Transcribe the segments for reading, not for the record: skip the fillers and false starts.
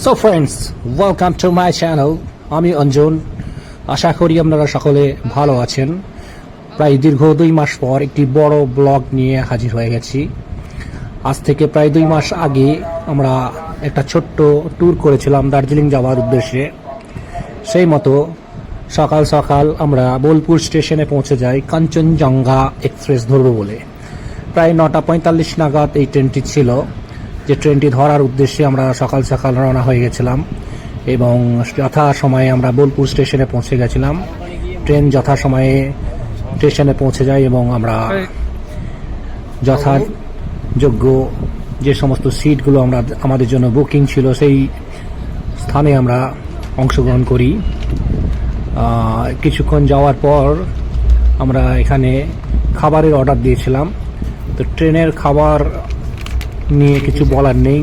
So friends, welcome to my channel. আমি অঞ্জন। আশা করি আপনারা সকলে ভালো আছেন। প্রায় দীর্ঘ 2 মাস পর একটি বড় ব্লগ নিয়ে হাজির হয়ে গেছি। আজ থেকে প্রায় 2 মাস আগে আমরা একটা ছোট্ট ট্যুর করেছিলাম দার্জিলিং যাওয়ার উদ্দেশ্যে। সেই মতো সকাল সকাল আমরা বোলপুর স্টেশনে পৌঁছে যাই কাঞ্চনজঙ্ঘা এক্সপ্রেস ধরব বলে। প্রায় 9:45 নাগাদ এই ট্রেনটি ছিল, যে ট্রেনটি ধরার উদ্দেশ্যে আমরা সকাল সকাল রওনা হয়ে গেছিলাম এবং যথাসময়ে আমরা বোলপুর স্টেশনে পৌঁছে গেছিলাম। ট্রেন যথাসময়ে স্টেশনে পৌঁছে যায় এবং আমরা যথাযোগ্য যে সমস্ত সিটগুলো আমাদের জন্য বুকিং ছিল সেই স্থানে আমরা অংশগ্রহণ করি। কিছুক্ষণ যাওয়ার পর আমরা এখানে খাবারের অর্ডার দিয়েছিলাম। তো ট্রেনের খাবার নিয়ে কিছু বলার নেই,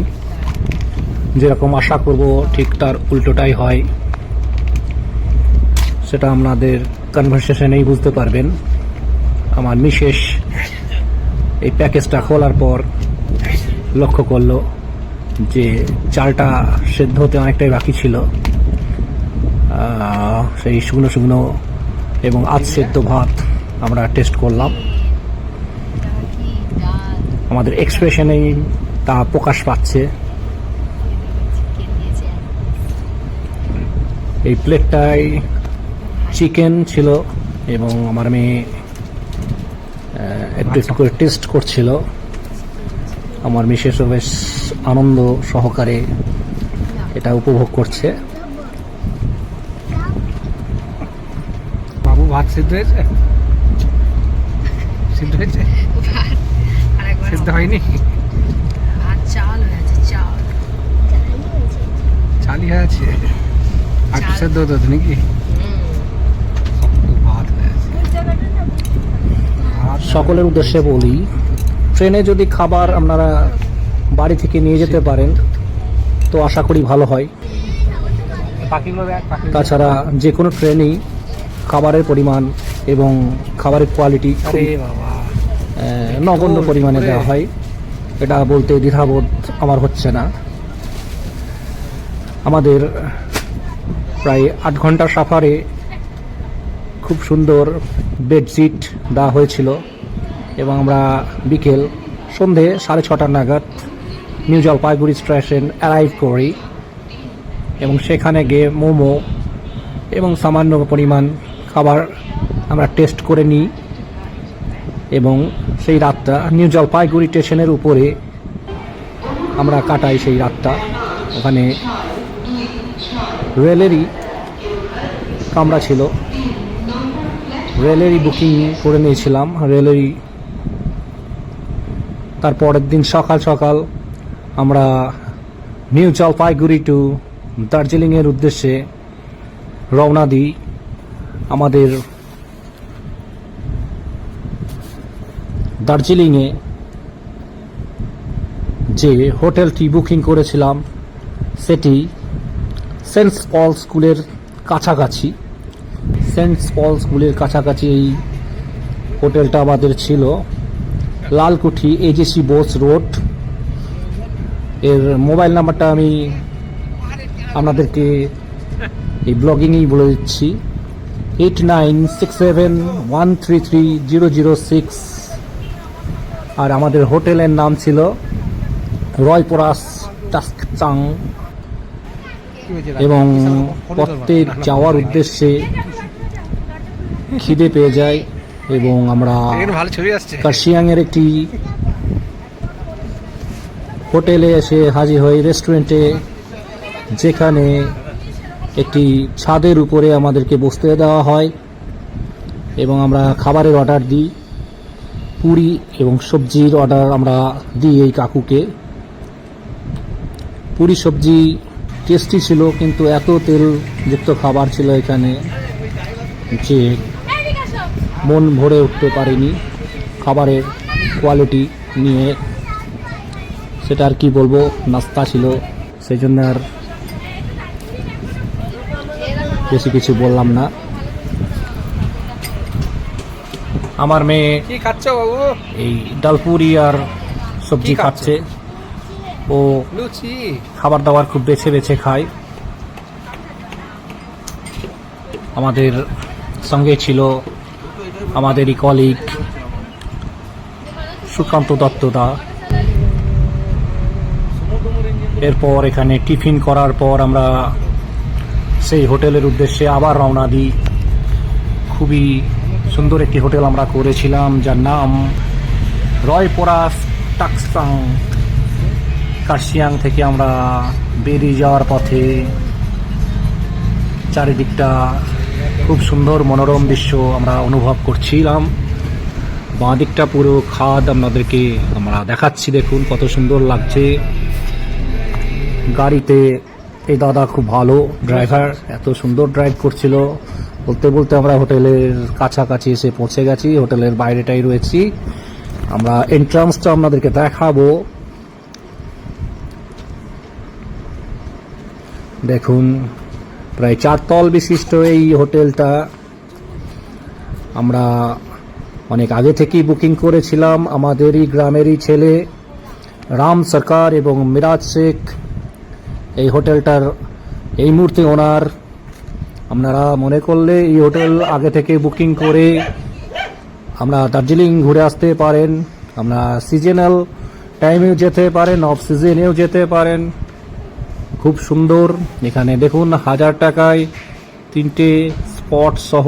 যেরকম আশা করব ঠিক তার উল্টোটাই হয়, সেটা আপনাদের কনভারসেশনেই বুঝতে পারবেন। আমার মিসেস এই প্যাকেজটা খোলার পর লক্ষ্য করলো যে চালটা সেদ্ধ হতে অনেকটাই বাকি ছিল। সেই শুকনো শুকনো এবং আধ সেদ্ধ ভাত আমরা টেস্ট করলাম। আমাদের এক্সপ্রেশনেই তা প্রকাশ পাচ্ছে। এই প্লেটটায় চিকেন ছিল এবং আমার মেয়ে একটু একটু করে টেস্ট করছিল। আমার মিসেসও বেশ আনন্দ সহকারে এটা উপভোগ করছে। বাবু, ভাত সিদ্ধ হয়েছে? সিদ্ধ হয়েছে? সিদ্ধ হয়নি? চালই হয়েছে, আর একটু সেদ্ধ হতে হতো নাকি? সকলের উদ্দেশ্যে বলি, ট্রেনে যদি খাবার আপনারা বাড়ি থেকে নিয়ে যেতে পারেন তো আশা করি ভালো হয়। তাছাড়া যে কোনো ট্রেনেই খাবারের পরিমাণ এবং খাবারের কোয়ালিটি নগণ্য পরিমাণে দেওয়া হয়। এটা বলতে দ্বিধাবোধ আমার হচ্ছে না। আমাদের প্রায় 8 ঘন্টার সাফারে খুব সুন্দর বেডশিট দেওয়া হয়েছিল এবং আমরা বিকেল সন্ধে 6:30 নাগাদ নিউ জলপাইগুড়ি স্টেশন অ্যারাইভ করি এবং সেখানে গিয়ে মোমো এবং সামান্য পরিমাণ খাবার আমরা টেস্ট করে নিই এবং সেই রাতটা নিউ জলপাইগুড়ি স্টেশনের উপরে আমরা কাটাই। সেই রাতটা ওখানে রেলেরই কামরা ছিল, রেলেরই বুকিং করে নিয়েছিলাম রেলেরই। তারপরের দিন সকাল সকাল আমরা নিউ জলপাইগুড়ি টু দার্জিলিংয়ের উদ্দেশ্যে রওনা দিই। আমাদের দার্জিলিংয়ে যে হোটেলটি বুকিং করেছিলাম সেটি সেন্ট পল স্কুলের কাছাকাছি। সেন্ট পল স্কুলের কাছাকাছি এই হোটেলটা আমাদের ছিল। Lalkuthi AJC Bose road. এর মোবাইল নাম্বারটা আমি আপনাদেরকে এই ব্লগিংয়েই বলে দিচ্ছি, 8967133006। আর আমাদের হোটেলের নাম ছিল রয়পরাস টাস্কচাং। এবং প্রত্যেক যাওয়ার উদ্দেশ্যে খিদে পেয়ে যায় এবং আমরা কার্শিয়াংয়ের একটি হোটেলে এসে হাজির হই, রেস্টুরেন্টে, যেখানে একটি ছাদের উপরে আমাদেরকে বসতে দেওয়া হয় এবং আমরা খাবারের অর্ডার দিই। পুরি এবং সবজির অর্ডার আমরা দিই এই কাকুকে। পুরি সবজি টেস্টি ছিল, কিন্তু এত তেলযুক্ত খাবার ছিল এখানে যে মন ভরে উঠতে পারিনি খাবারের কোয়ালিটি নিয়ে। সেটা আর কি বলবো, নাস্তা ছিল, সেই জন্য আর বেশি কিছু বললাম না। আমার মেয়ে কি খাচ্ছ বাবু? এই ডালপুরি আর সবজি খাচ্ছে। ও লুচি খাবার দাবার খুব বেছে বেছে খায়। আমাদের সঙ্গে ছিল আমাদেরই কলিগ সুকান্ত দত্তদা। এরপর এখানে টিফিন করার পর আমরা সেই হোটেলের উদ্দেশ্যে আবার রওনা দিই। খুবই সুন্দর একটি হোটেল আমরা করেছিলাম, যার নাম রয়পোরা টাকসাং। কার্শিয়াং থেকে আমরা বেরিয়ে যাওয়ার পথে চারিদিকটা খুব সুন্দর মনোরম দৃশ্য আমরা অনুভব করছিলাম। বাঁ দিকটা পুরো খাদ আপনাদেরকে আমরা দেখাচ্ছি, দেখুন কত সুন্দর লাগছে। গাড়িতে এই দাদা খুব ভালো ড্রাইভার, এত সুন্দর ড্রাইভ করছিল। বলতে বলতে আমরা হোটেলের কাছাকাছি এসে পৌঁছে গেছি। হোটেলের বাইরেটাই রয়েছি, আমরা এন্ট্রান্সটা আপনাদেরকে দেখাবো। দেখুন প্রায় 4 তল বিশিষ্ট এই হোটেলটা। আমরা অনেক আগে থেকেই বুকিং করেছিলাম। আমাদেরই গ্রামেরই ছেলে রাম সরকার এবং মিরাজ শেখ এই হোটেলটার এই মুহূর্তে ওনার। আপনারা মনে করলে এই হোটেল আগে থেকে বুকিং করে আমরা দার্জিলিং ঘুরে আসতে পারেন। আমরা সিজনাল টাইমেও যেতে পারেন, অফ সিজনেও যেতে পারেন। খুব সুন্দর। এখানে দেখুন 1000 টাকায় 3টে স্পট সহ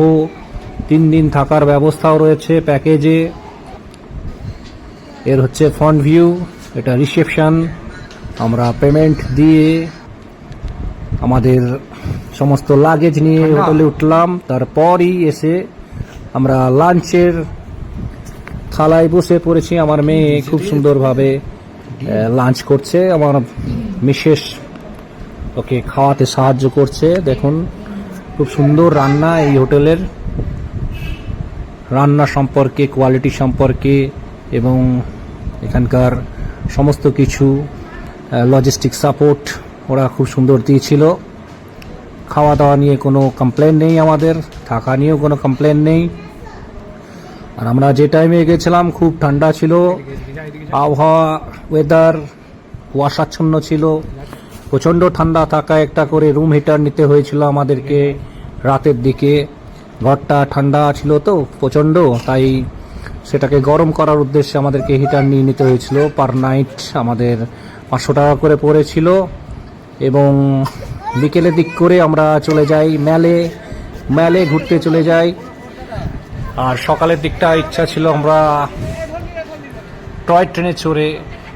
3 দিন থাকার ব্যবস্থাও রয়েছে প্যাকেজে। এর হচ্ছে ফ্রন্ট ভিউ, এটা রিসেপশন। আমরা পেমেন্ট দিয়ে আমাদের সমস্ত লাগেজ নিয়ে হোটেলে উঠলাম। তারপরই এসে আমরা লাঞ্চের থালায় বসে পড়েছি। আমার মেয়ে খুব সুন্দরভাবে লাঞ্চ করছে, আমার মিসেস ওকে খাওয়াতে সাহায্য করছে। দেখুন খুব সুন্দর রান্না। এই হোটেলের রান্না সম্পর্কে, কোয়ালিটি সম্পর্কে এবং এখানকার সমস্ত কিছু লজিস্টিক সাপোর্ট ওরা খুব সুন্দর দিয়েছিল। খাওয়া দাওয়া নিয়ে কোনো কমপ্লেন নেই, আমাদের থাকা নিয়েও কোনো কমপ্লেন নেই। আর আমরা যে টাইমে গেছিলাম খুব ঠান্ডা ছিল, আবহাওয়া ওয়েদার কুয়াশাচ্ছন্ন ছিল, প্রচণ্ড ঠান্ডা থাকা। একটা করে রুম হিটার নিতে হয়েছিল আমাদেরকে রাতের দিকে। ঘরটা ঠান্ডা ছিল তো প্রচণ্ড, তাই সেটাকে গরম করার উদ্দেশ্যে আমাদেরকে হিটার নিয়ে নিতে হয়েছিল। পার নাইট আমাদের 500 টাকা করে পড়েছিল। এবং বিকেলের দিক করে আমরা চলে যাই মেলে ঘুরতে চলে যাই। আর সকালের দিকটা ইচ্ছা ছিল আমরা টয় ট্রেনে চড়ে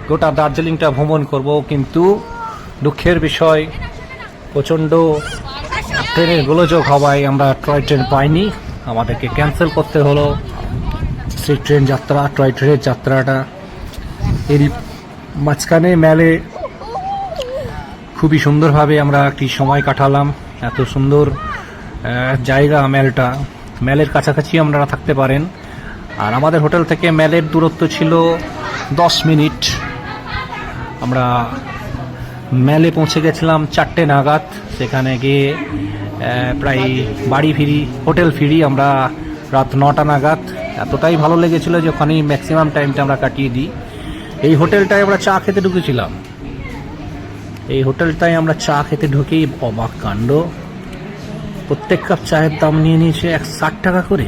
গোটা দার্জিলিংটা ভ্রমণ করব, কিন্তু দুঃখের বিষয় প্রচণ্ড ট্রেনের গোলযোগ হওয়ায় আমরা টয় ট্রেন পাইনি, আমাদেরকে ক্যান্সেল করতে হলো সেই ট্রেন যাত্রা, টয় ট্রেনের যাত্রাটা। এর মাঝখানে মেলে খুবই সুন্দরভাবে আমরা একটি সময় কাটালাম। এত সুন্দর জায়গা মেলটা, মেলের কাছাকাছি আপনারা থাকতে পারেন। আর আমাদের হোটেল থেকে মেলের দূরত্ব ছিল 10 মিনিট। আমরা মেলে পৌঁছে গেছিলাম 4টে নাগাদ। সেখানে গিয়ে প্রায় বাড়ি ফিরি, হোটেল ফিরি আমরা রাত 9টা নাগাদ। এতটাই ভালো লেগেছিল যে ওখানেই ম্যাক্সিমাম টাইমটা আমরা কাটিয়ে দিই। এই হোটেলটায় আমরা চা খেতে ঢুকেছিলাম। এই হোটেলটায় আমরা চা খেতে ঢুকেই অবাক কাণ্ড, প্রত্যেক কাপ চায়ের দাম নিয়ে নিয়েছে 160 টাকা করে।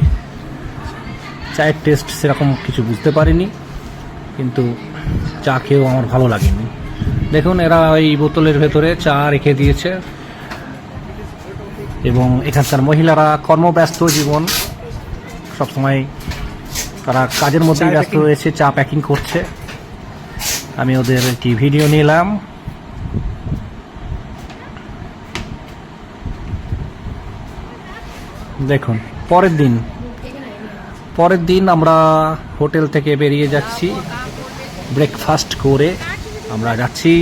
চায়ের টেস্ট সেরকম কিছু বুঝতে পারিনি, কিন্তু চা খেয়েও আমার ভালো লাগেনি। দেখুন এরা এই বোতলের ভেতরে চা রেখে দিয়েছে। এবং এখানকার মহিলারা কর্মব্যস্ত জীবন, সবসময় তারা কাজের মধ্যে ব্যস্ত রয়েছে, চা প্যাকিং করছে। আমি ওদের একটি ভিডিও নিলাম। দেখুন পরের দিন আমরা হোটেল থেকে বেরিয়ে যাচ্ছি ব্রেকফাস্ট করে। আমরা যাচ্ছি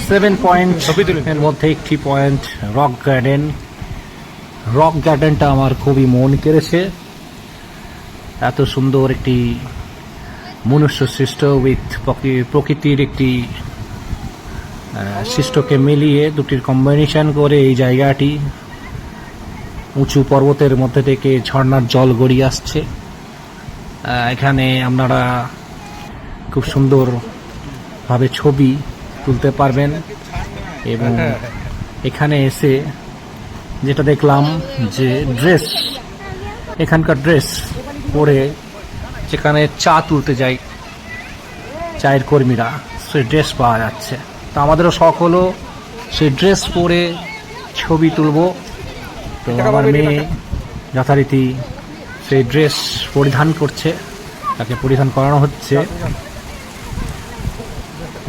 7 পয়েন্ট এর মধ্যে একটি পয়েন্ট রক গার্ডেন। রক গার্ডেনটা আমার খুবই মন কেড়েছে। এত সুন্দর একটি মনুষ্য সৃষ্ট উইথ প্রকৃতির একটি সৃষ্টকে মিলিয়ে দুটির কম্বিনেশন করে এই জায়গাটি। উঁচু পর্বতের মধ্যে থেকে ঝর্ণার জল গড়িয়ে আসছে। এখানে আপনারা খুব সুন্দর ভাবে ছবি তুলতে পারবেন। এবং এখানে এসে যেটা দেখলাম যে ড্রেস, এখানকার ড্রেস পরে যেখানে চা তুলতে যায় চায়ের কর্মীরা, সেই ড্রেস পাওয়া যাচ্ছে। তো আমাদেরও শখ হলো সেই ড্রেস পরে ছবি তুলব। তো আমার মেয়ে যথারীতি সেই ড্রেস পরিধান করছে, তাকে পরিধান করানো হচ্ছে।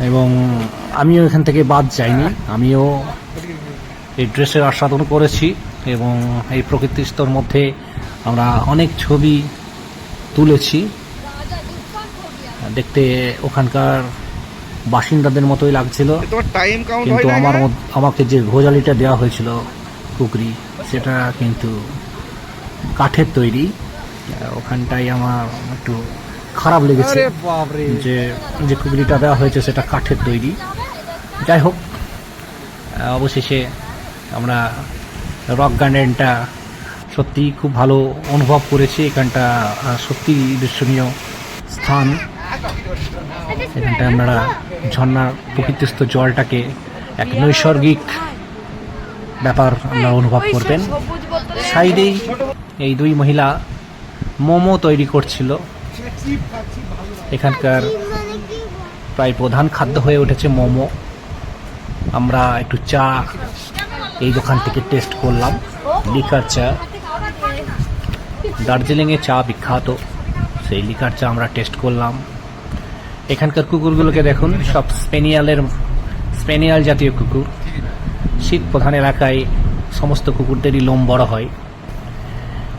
এবং আমিও এখান থেকে বাদ যাইনি, আমিও এই ড্রেসের আস্বাদন করেছি। এবং এই প্রকৃতিস্তর মধ্যে আমরা অনেক ছবি তুলেছি। দেখতে ওখানকার বাসিন্দাদের মতোই লাগছিল, কিন্তু আমাকে যে ঘোজালিটা দেওয়া হয়েছিল কুকরি, সেটা কিন্তু কাঠের তৈরি। ওখানটাই আমার একটু খারাপ লেগেছে যে যে কুকরিটা দেওয়া হয়েছে সেটা কাঠের তৈরি। যাই হোক, অবশেষে আমরা রক গার্ডেনটা সত্যি খুব ভালো অনুভব করেছি। এখানটা সত্যি দর্শনীয় স্থান। এখানটায় আপনারা ঝর্ণার প্রকৃতিস্থ জলটাকে এক নৈসর্গিক ব্যাপার আপনারা অনুভব করবেন। সাইডেই এই দুই মহিলা মোমো তৈরি করছিল। এখানকার প্রায় প্রধান খাদ্য হয়ে উঠেছে মোমো। আমরা একটু চা এই দোকান থেকে টেস্ট করলাম, লিকার চা। দার্জিলিংয়ে চা বিখ্যাত, সেই লিকার চা আমরা টেস্ট করলাম। এখানকার কুকুরগুলোকে দেখুন, সব স্পেনিয়াল জাতীয় কুকুর। শীত প্রধান এলাকায় সমস্ত কুকুরদেরই লোম বড় হয়।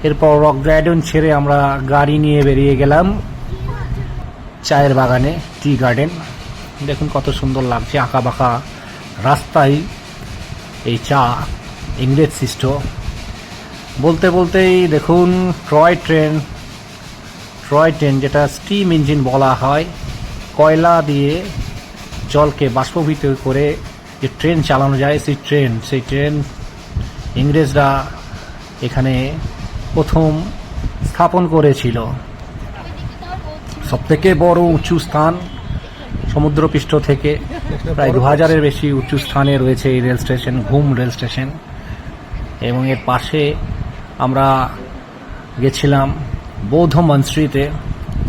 এরপর রক গার্ডেন ছেড়ে আমরা গাড়ি নিয়ে বেরিয়ে গেলাম চায়ের বাগানে, টি গার্ডেন। দেখুন কত সুন্দর লাগছে, আঁকা বাঁকা রাস্তায় এই চা, ইংরেজ সৃষ্ট। বলতে বলতেই দেখুন টয় ট্রেন, যেটা স্টিম ইঞ্জিন বলা হয়, কয়লা দিয়ে জলকে বাষ্পীভূত করে যে ট্রেন চালানো যায়, সেই ট্রেন ইংরেজরা এখানে প্রথম স্থাপন করেছিল। সবথেকে বড় উঁচু স্থান সমুদ্রপৃষ্ঠ থেকে প্রায় 2000-এর বেশি উঁচু স্থানে রয়েছে এই রেল স্টেশন, ঘুম রেল স্টেশন। এবং এর পাশে আমরা গেছিলাম বৌদ্ধ মন্দিরে।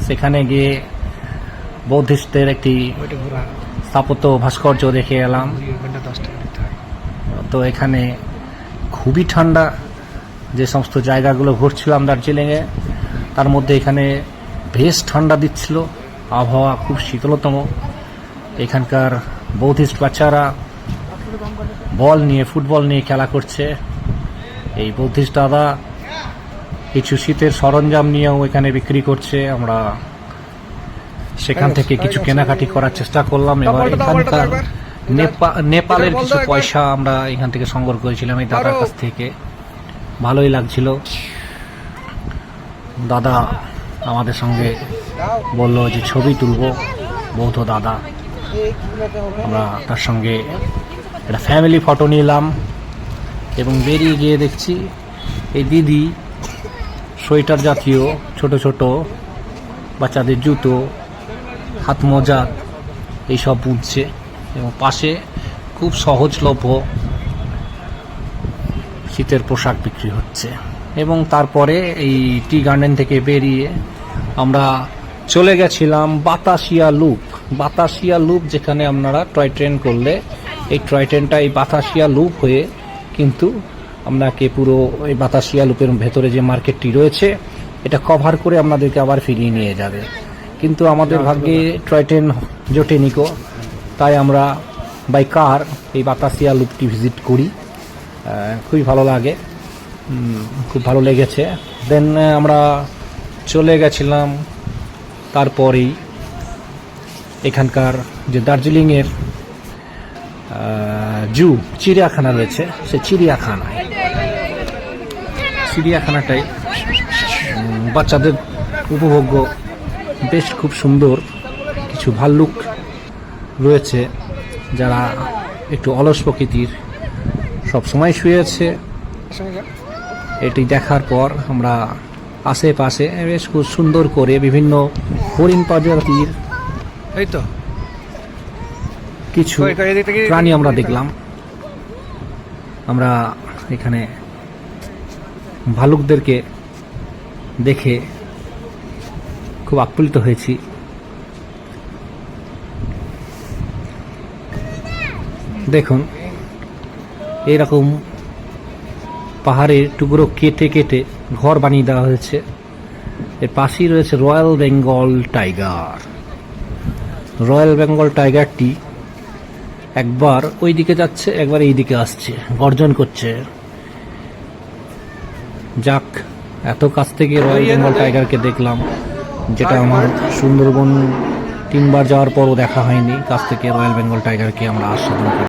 সেখানে গিয়ে বৌদ্ধিস্টদের একটি স্থাপত্য ভাস্কর্য দেখে এলাম। তো এখানে খুবই ঠান্ডা, যে সমস্ত জায়গাগুলো ঘুরছিলাম দার্জিলিংয়ে তার মধ্যে এখানে বেশ ঠান্ডা দিচ্ছিল, আবহাওয়া খুব শীতলতম। এখানকার বৌদ্ধিস্ট বাচ্চারা ফুটবল নিয়ে খেলা করছে। এই বৌদ্ধিস্ট দাদা কিছু শীতের সরঞ্জাম নিয়েও এখানে বিক্রি করছে। আমরা সেখান থেকে কিছু কেনাকাটি করার চেষ্টা করলাম। এবার এখানকার নেপালের কিছু পয়সা আমরা এখান থেকে সংগ্রহ করেছিলাম এই দাদার কাছ থেকে। ভালোই লাগছিল। দাদা আমাদের সঙ্গে বলল যে ছবি তুলবো, বৌদ্ধ দাদা। আমরা তার সঙ্গে একটা ফ্যামিলি ফটো নিলাম এবং বেরিয়ে গিয়ে দেখছি এই দিদি সোয়েটার জাতীয় ছোট ছোট বাচ্চাদের জুতো, হাত মোজা এইসব বুনছে। এবং পাশে খুব সহজলভ্য শীতের পোশাক বিক্রি হচ্ছে। এবং তারপরে এই টি গার্ডেন থেকে বেরিয়ে আমরা চলে গেছিলাম বাতাসিয়া লুপ, যেখানে আপনারা টয় ট্রেন করলে এই টয় ট্রেনটা এই বাতাসিয়া লুপ হয়ে কিন্তু আপনাকে পুরো এই বাতাসিয়া লুপের ভেতরে যে মার্কেটটি রয়েছে এটা কভার করে আপনাদেরকে আবার ফিরিয়ে নিয়ে যাবে। কিন্তু আমাদের ভাগ্যে টয় ট্রেন জোটেনি, তাই আমরা বাই কার এই বাতাসিয়া লুপটি ভিজিট করি। খুবই ভালো লাগে, খুব ভালো লেগেছে। দেন আমরা চলে গেছিলাম তারপরেই এখানকার যে দার্জিলিংয়ের চিড়িয়াখানা রয়েছে, সে চিড়িয়াখানাটাই বাচ্চাদের উপভোগ্য। বেশ খুব সুন্দর কিছু ভাল্লুক রয়েছে যারা একটু অলস প্রকৃতির, সবসময় শুয়ে আছে। এটি দেখার পর আমরা আশেপাশে বেশ খুব সুন্দর করে বিভিন্ন হরিণ প্রজাতির কিছু এদিক থেকে প্রাণী আমরা দেখলাম। আমরা এখানে ভালুকদেরকে দেখে খুব আপ্লুত হয়েছি। দেখুন এইরকম পাহাড়ের টুকরো কেটে কেটে ঘর বানিয়ে দেওয়া হয়েছে। এর পাশেই রয়েছে royal Bengal tiger. Royal Bengal টাইগারটি একবার ওই দিকে যাচ্ছে, একবার এই দিকে আসছে, গর্জন করছে। যাক, এত কাছ থেকে রয়্যাল বেঙ্গল টাইগারকে দেখলাম, যেটা আমার সুন্দরবন 3 বার যাওয়ার পরও দেখা হয়নি। কাছ থেকে রয়্যাল বেঙ্গল টাইগারকে আমরা আস্বাদন করি।